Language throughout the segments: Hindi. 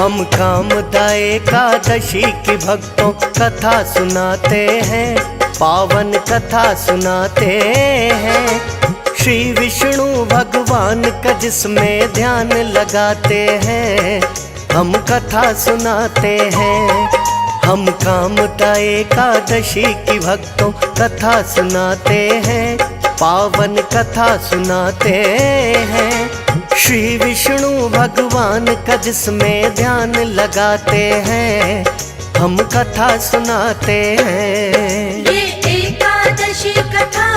हम कामदा एकादशी की भक्तों कथा सुनाते हैं, पावन कथा सुनाते हैं। श्री विष्णु भगवान का जिसमें ध्यान लगाते हैं, हम कथा सुनाते हैं। हम कामदा एकादशी की भक्तों कथा सुनाते हैं, पावन कथा सुनाते हैं। श्री विष्णु भगवान का जिसमें ध्यान लगाते हैं, हम कथा सुनाते हैं। ये एकादशी कथा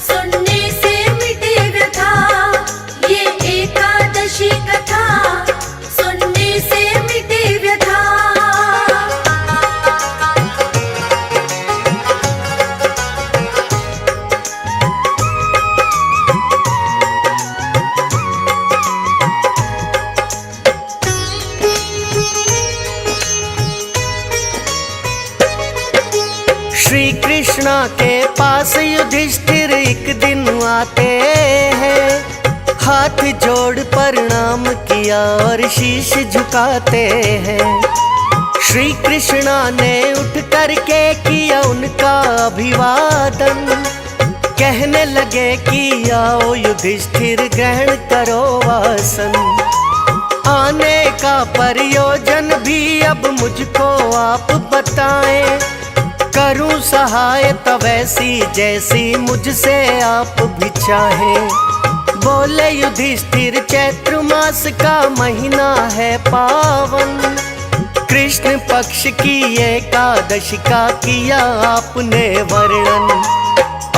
सुनने से मिटे व्यथा, ये एकादशी कथा सुनने से मिटे व्यथा। श्री कृष्णा के पास युधिष्ठिर एक दिन आते हैं, हाथ जोड़ प्रणाम किया और शीश झुकाते हैं। श्री कृष्णा ने उठ करके किया उनका अभिवादन, कहने लगे कि आओ युधिष्ठिर ग्रहण करो आसन। आने का प्रयोजन भी अब मुझको आप बताएं, करूं सहायता वैसी जैसी मुझसे आप भी चाहें। बोले युधिष्ठिर चैत्र मास का महीना है पावन, कृष्ण पक्ष की एकादशी का किया आपने वर्णन।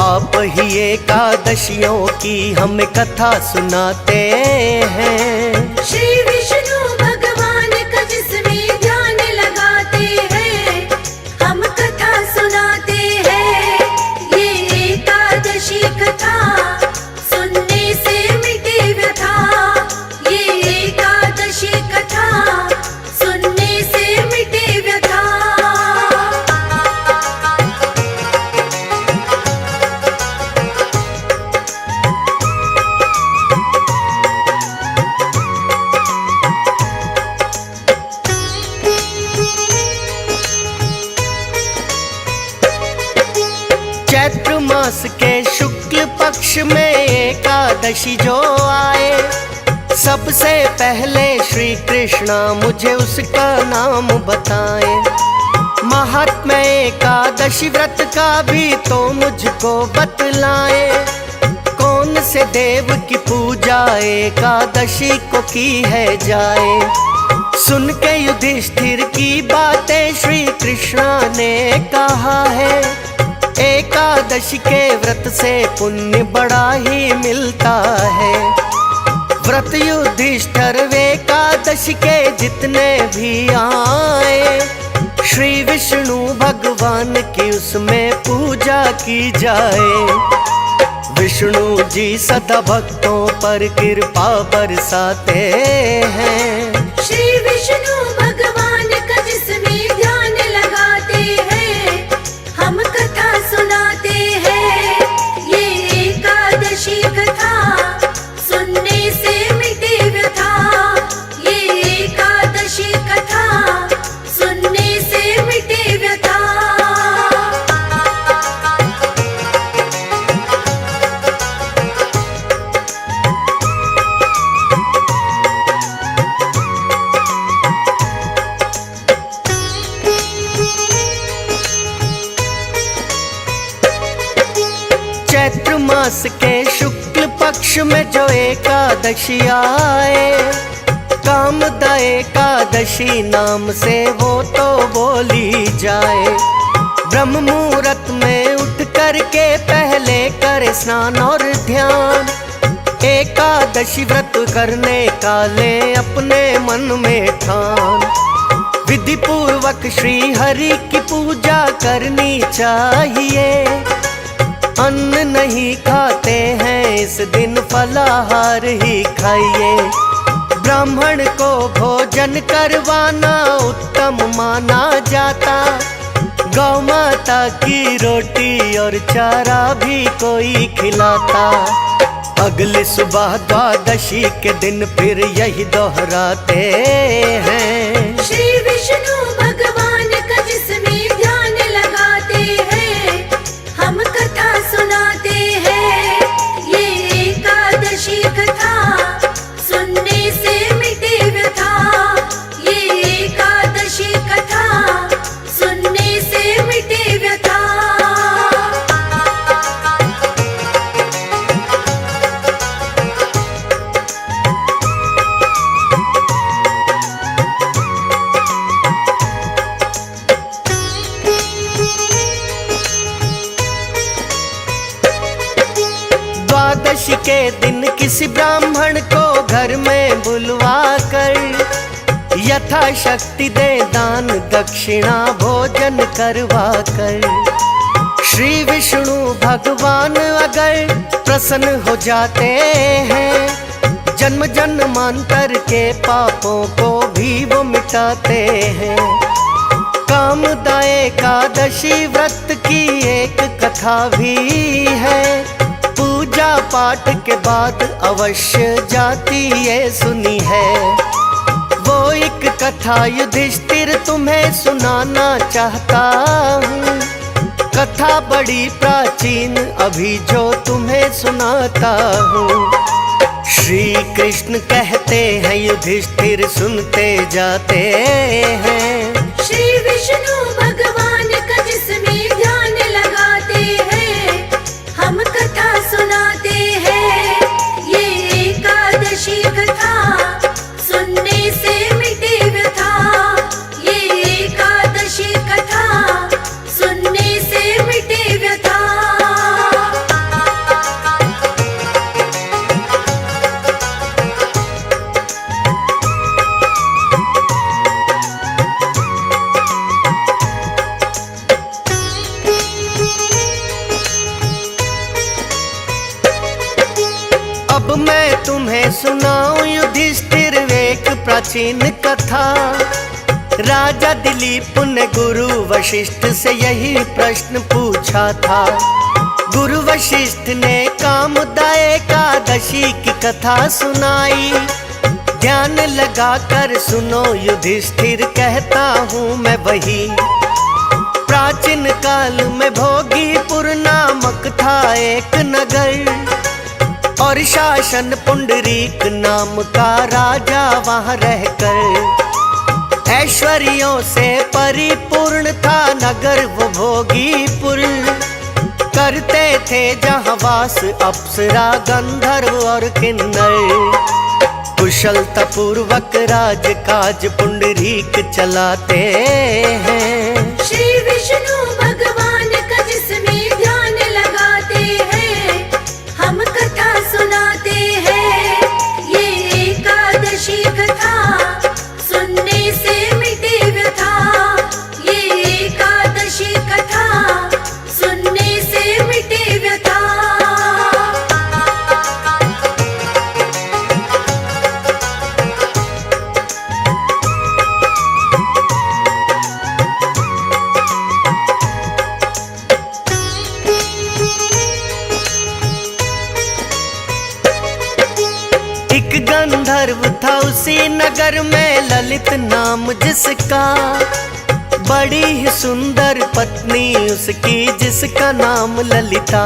आप ही एकादशियों की हमें कथा सुनाते हैं। श्री विष्णु भगवान का जिसमें ध्यान लगाते हैं, हम कथा सुनाते हैं। ये एकादशी कथा सुनने से मिटे व्यथा, ये एकादशी कथा सुनने से मिटे व्यथा। चैत्र मास के शुक्ल पक्ष में एकादशी जो आए, सबसे पहले श्री कृष्णा मुझे उसका नाम बताएं। महात्म्य एकादशी व्रत का भी तो मुझको बतलाएं, कौन से देव की पूजा एकादशी को की है जाए। सुन के युधिष्ठिर की बातें श्री कृष्णा ने कहा है, एकादशी के व्रत से पुण्य बड़ा ही मिलता है। व्रत युधिष्ठिर एकादशी के जितने भी आए, श्री विष्णु भगवान की उसमें पूजा की जाए। विष्णु जी सदा भक्तों पर कृपा बरसाते हैं। श्री विष्णु भगवान का जिसमें ध्यान लगाते हैं, हम कथा सुनाते हैं। ये एकादशी कथा सुनने से मिटे व्यथा, ये एकादशी कथा सुनने से मिटे व्यथा। चैत्र मास के शुक्ल पक्ष में जो एकादशी आए, कामदा एकादशी नाम से वो तो बोली जाए। ब्रह्म मुहूर्त में उठ करके पहले करे स्नान और ध्यान, एकादशी व्रत करने का ले अपने मन में ठान। विधि पूर्वक श्री हरि की पूजा करनी चाहिए, अन्न नहीं खाते हैं इस दिन फलाहार ही खाइए। ब्राह्मण को भोजन करवाना उत्तम माना जाता, गौ माता की रोटी और चारा भी कोई खिलाता। अगली सुबह द्वादशी के दिन फिर यही दोहराते हैं। श्री विष्णु भगवान का जिसमें ध्यान लगाते हैं, हम कथा सुनाते हैं। ये एकादशी कथा सुनने से मिटे व्यथा, ये एकादशी कथा सुनने से मिटे व्यथा। द्वादशी के दिन किसी ब्राह्मण को घर में बुलवा कर यथाशक्ति दे दान दक्षिणा भोजन करवा कर। श्री विष्णु भगवान अगर प्रसन्न हो जाते हैं, जन्म जन्मांतर के पापों को भी वो मिटाते हैं। कामदा एकादशी व्रत की एक कथा भी है, पूजा पाठ के बाद अवश्य जाती ये सुनी है। वो एक कथा युधिष्ठिर तुम्हें सुनाना चाहता हूँ, कथा बड़ी प्राचीन अभी जो तुम्हें सुनाता हूँ। श्री कृष्ण कहते हैं युधिष्ठिर सुनते जाते हैं। श्री विष्णु भगवान का जिसमें ध्यान लगाते हैं, हम कथा सुनाते हैं। ये एकादशी कथा सुनने से मिटे व्यथा, ये एकादशी कथा सुनने से मिटे व्यथा। अब मैं तुम्हें सुनाऊं युधिष्ठिर एक प्राचीन कथा। राजा दिलीप ने गुरु वशिष्ठ से यही प्रश्न पूछा था। गुरु वशिष्ठ ने कामदा एकादशी की कथा सुनाई। ध्यान लगा कर सुनो युधिष्ठिर कहता हूँ मैं वही। प्राचीन काल में भोगीपुर नामक था एक नगर, और शासन पुंडरीक नाम का राजा वहाँ रहकर। ऐश्वर्यों से परिपूर्ण था नगर वो भोगीपुर। करते थे जहाँ वास अप्सरा गंधर्व और किन्नर। कुशलता पूर्वक राज काज पुंडरीक चलाते हैं। श्री विष्णु भगवान का जिसमें ध्यान लगाते हैं, हम कथा सुनाते हैं। ये एकादशी कथा सुनने से मिटे व्यथा, ये एकादशी कथा सुनने से मिटे व्यथा। एक गंधर्व था उसी नगर में ललित नाम जिसका। बड़ी ही सुंदर पत्नी उसकी जिसका नाम ललिता।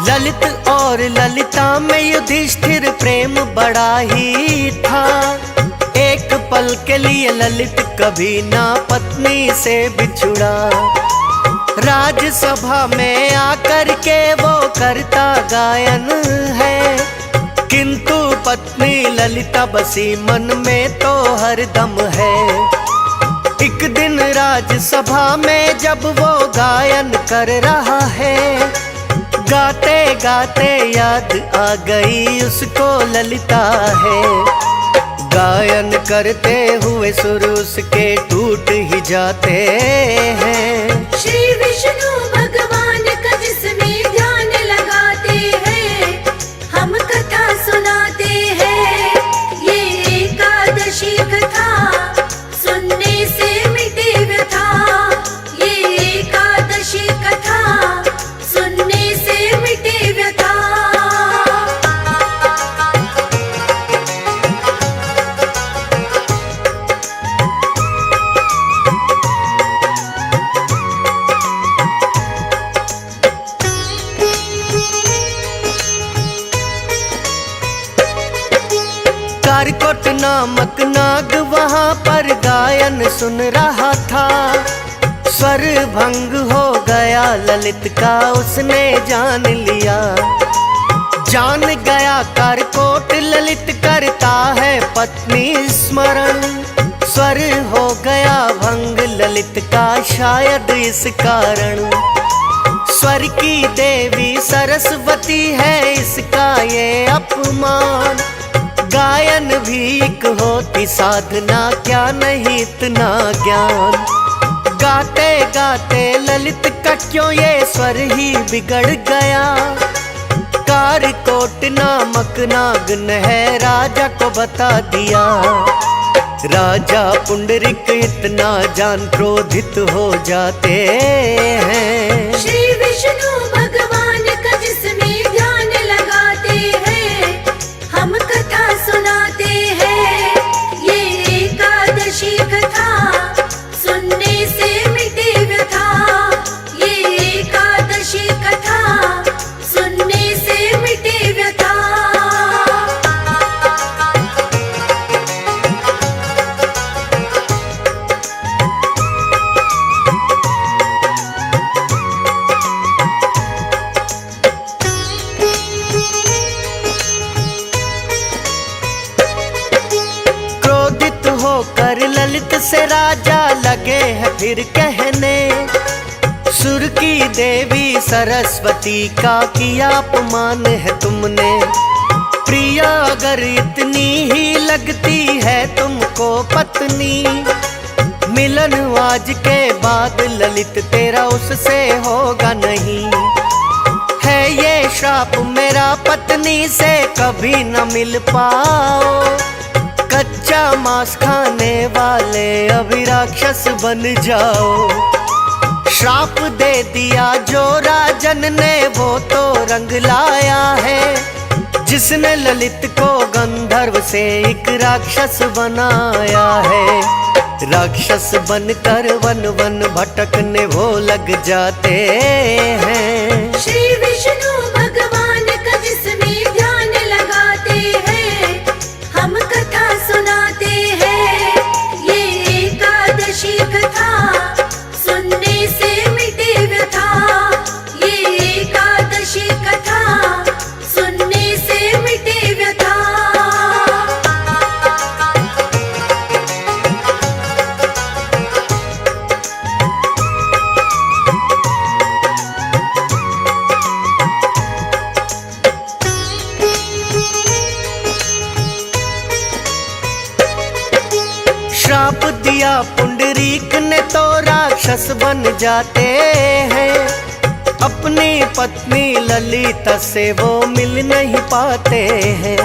ललित और ललिता में युधिष्ठिर प्रेम बड़ा ही था। एक पल के लिए ललित कभी ना पत्नी से बिछुड़ा। राजसभा में आकर के वो करता गायन है, किंतु पत्नी ललिता बसी मन में तो हरदम है। एक दिन राजसभा में जब वो गायन कर रहा है, गाते गाते याद आ गई उसको ललिता है। गायन करते हुए सुर उसके टूट ही जाते हैं। श्री विष्णु भगवान का जिसमें ध्यान लगाते हैं, हम कथा सुनाते हैं। ये एकादशी कथा सुनने से मिटे व्यथा, ये एकादशी कथा सुनने से मिटे व्यथा। कारकोट नामक नाग वहां पर गायन सुन रहा था। स्वर भंग हो गया ललित का, उसने जान लिया। जान गया कारकोट ललित करता है पत्नी स्मरण। स्वर हो गया भंग ललित का, शायद इस कारण। स्वर की देवी सरस्वती है, इसका ये अपमान। गायन भी एक होती साधना, क्या नहीं इतना ज्ञान। गाते गाते ललित का क्यों ये स्वर ही बिगड़ गया। कारकोट नामक नाग ने राजा को बता दिया। राजा पुंडरीक इतना जान क्रोधित हो जाते हैं। श्री विष्णु भगवान का जिसमें ध्यान लगाते हैं, हम कथा सुनाते हैं। ये एकादशी कथा सुनने से मिटे व्यथा। ये एकादशी कथा सुनने से मिटे व्यथा। क्रोधित होकर ललित से राजा लगे हैं फिर कहने। सुर की देवी सरस्वती का किया अपमान है तुमने। प्रिया अगर इतनी ही लगती है तुमको पत्नी, मिलन आज के बाद ललित तेरा उससे होगा नहीं। है ये श्राप मेरा पत्नी से कभी न मिल पाओ। कच्चा मांस खाने वाले अभी राक्षस बन जाओ। श्राप दे दिया जो राजन ने, वो तो रंग लाया है। जिसने ललित को गंधर्व से एक राक्षस बनाया है। राक्षस बनकर वन वन भटकने वो लग जाते हैं। श्री विष्णु भगवान का जिसमें ध्यान लगाते हैं, हम कथा सुनाते हैं। ये एकादशी कथा सुनने से मिटे व्यथा। ये एकादशी कथा सुनने से मिटे व्यथा। श्राप दिया पुंडरीक ने तो राक्षस बन जाते हैं। अपनी पत्नी ललिता से वो मिल नहीं पाते हैं।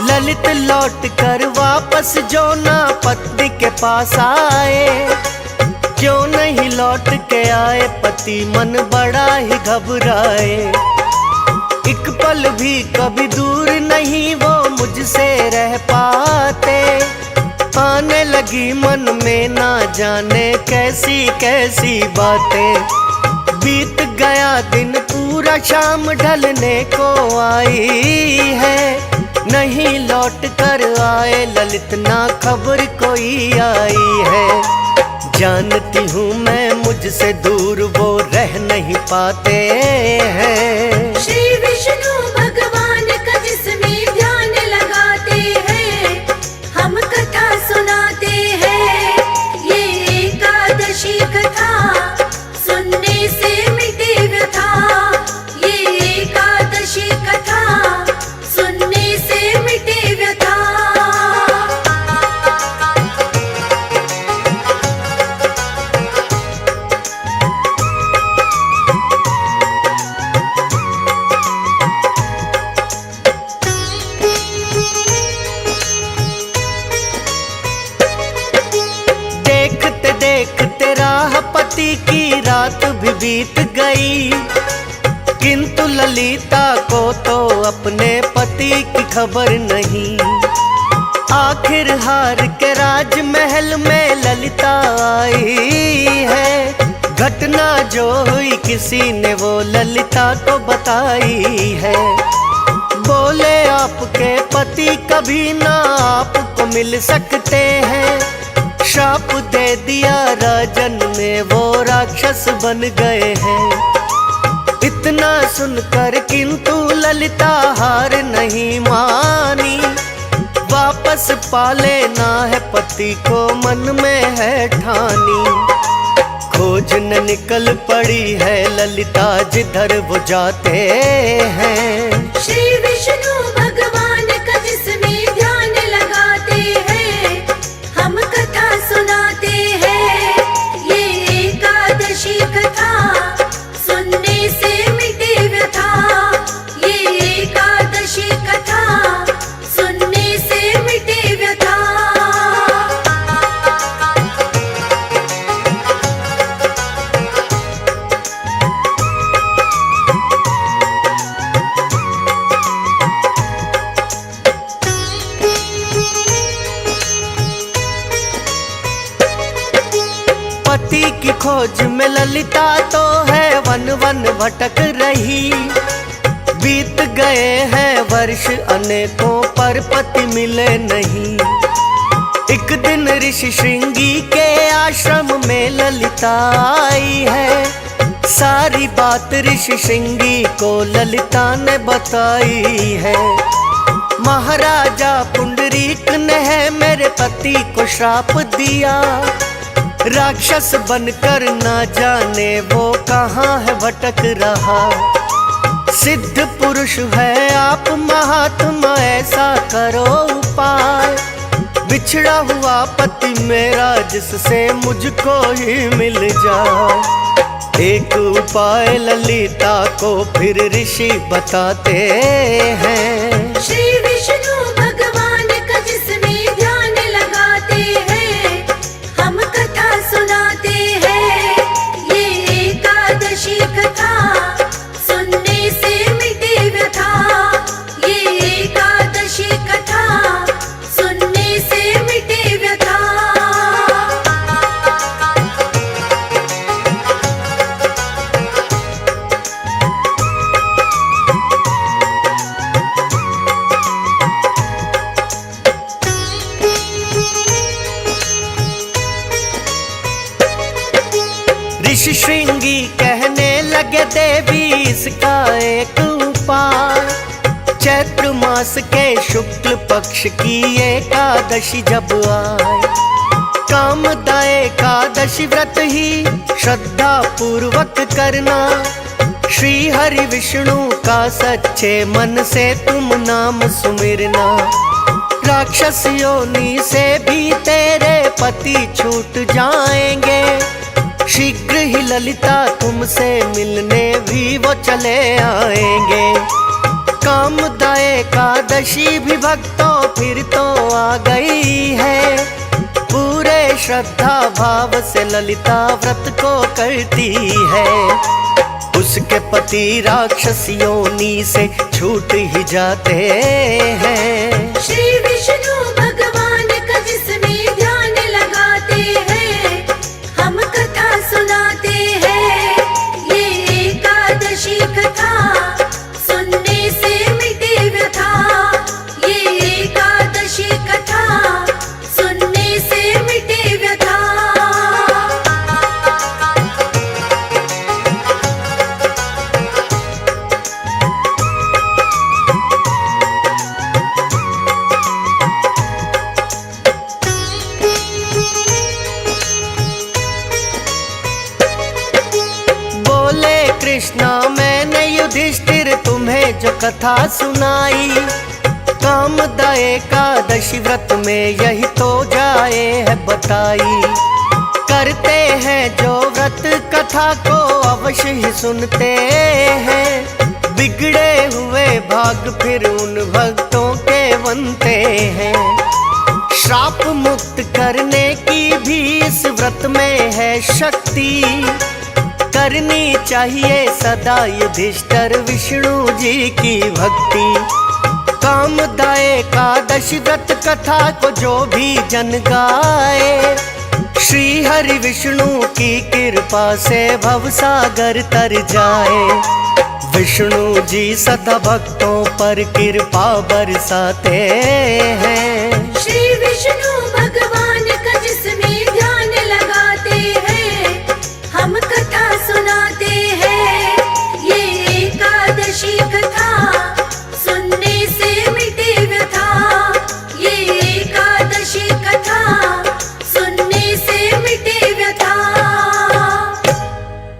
ललित लौट कर वापस जो ना पत्नी के पास आए। क्यों नहीं लौट के आए पति, मन बड़ा ही घबराए। एक पल भी कभी दूर नहीं वो मुझसे रह पाते। आने लगी मन में ना जाने कैसी कैसी बातें। बीत गया दिन पूरा, शाम ढलने को आई है। नहीं लौट कर आए ललित, ना खबर कोई आई है। जानती हूँ मैं मुझसे दूर वो रह नहीं पाते हैं। श्री विष्णु भगवान का जिसमें ध्यान लगाते हैं, हम कथा सुनाते हैं। ये एकादशी कथा सुनने से मिटे व्यथा। ये एकादशी कथा सुनने से मिटे व्यथा। देखते राह पति की रात भी बीत गई। किंतु ललिता को तो अपने पति की खबर नहीं। आखिर हार के राजमहल में ललिता आई है। घटना जो हुई किसी ने वो ललिता को बताई है। बोले आपके पति कभी ना मिल सकते हैं। श्राप दे दिया राजन ने, वो राक्षस बन गए हैं। इतना सुनकर किंतु ललिता हार नहीं मानी, वापस पा लेना है पति को मन में है ठानी। खोज न निकल पड़ी है ललिता जिधर वो जाते हैं। श्री विष्णु भगवान का जिसमें ध्यान लगाते हैं, हम कथा सुनाते हैं। ये एकादशी कथा सुनने से मिटे व्यथा, ये एकादशी कथा सुनने से मिटे व्यथा। पति की खोज में ललिता तो है वन वन भटक रही। बीत गए हैं वर्ष अनेकों पर पति मिले नहीं। एक दिन ऋषि श्रृंगी के आश्रम में ललिता आई है। सारी बात ऋषि श्रृंगी को ललिता ने बताई है। महाराजा पुंडरीक ने है मेरे पति को श्राप दिया, राक्षस बनकर ना जाने वो कहाँ है भटक रहा। सिद्ध पुरुष है आप महात्मा, ऐसा करो उपाय। बिछड़ा हुआ पति मेरा जिससे मुझको ही मिल जाए। एक उपाय ललिता को फिर ऋषि बताते हैं। श्री विष्णु भगवान का जिसमें ध्यान लगाते हैं, हम कथा सुनाते हैं। ये एकादशी कथा सुनने से मिटे व्यथा, ये एकादशी कथा सुनने से मिटे व्यथा। ऋषि श्रृंगी कहने लगे देवी इसका एक उपाय। चैत्र मास के शुक्ल पक्ष की एकादशी जब आए, कामदा एकादशी व्रत ही श्रद्धा पूर्वक करना। श्री हरि विष्णु का सच्चे मन से तुम नाम सुमिरना। राक्षस योनि से भी तेरे पति छूट जाएंगे। शीघ्र ही ललिता तुमसे मिलने भी वो चले आएंगे। कामदा एकादशी भी भक्तों फिर तो आ गई है। पूरे श्रद्धा भाव से ललिता व्रत को करती है। उसके पति राक्षस योनि से छूट ही जाते हैं। श्री विष्णु भगवान का जिसमें ध्यान लगाते हैं, हम कथा सुनाते हैं। ये एकादशी कथा सुनने से मिटे व्यथा, ये एकादशी कथा सुनने से मिटे व्यथा। कृष्णा मैंने युधिष्ठिर तुम्हें जो कथा सुनाई, कामदा एकादशी व्रत में यही तो जाए है बताई। करते हैं जो व्रत कथा को अवश्य ही सुनते हैं। बिगड़े हुए भाग फिर उन भक्तों के बनते हैं। श्राप मुक्त करने की भी इस व्रत में है शक्ति। करनी चाहिए सदा युधिष्ठिर विष्णु जी की भक्ति। कामदा एकादशी व्रत कथा को जो भी जन गाए, श्री हरि विष्णु की कृपा से भवसागर तर जाए। विष्णु जी सदा भक्तों पर कृपा बरसाते हैं। श्री विष्णु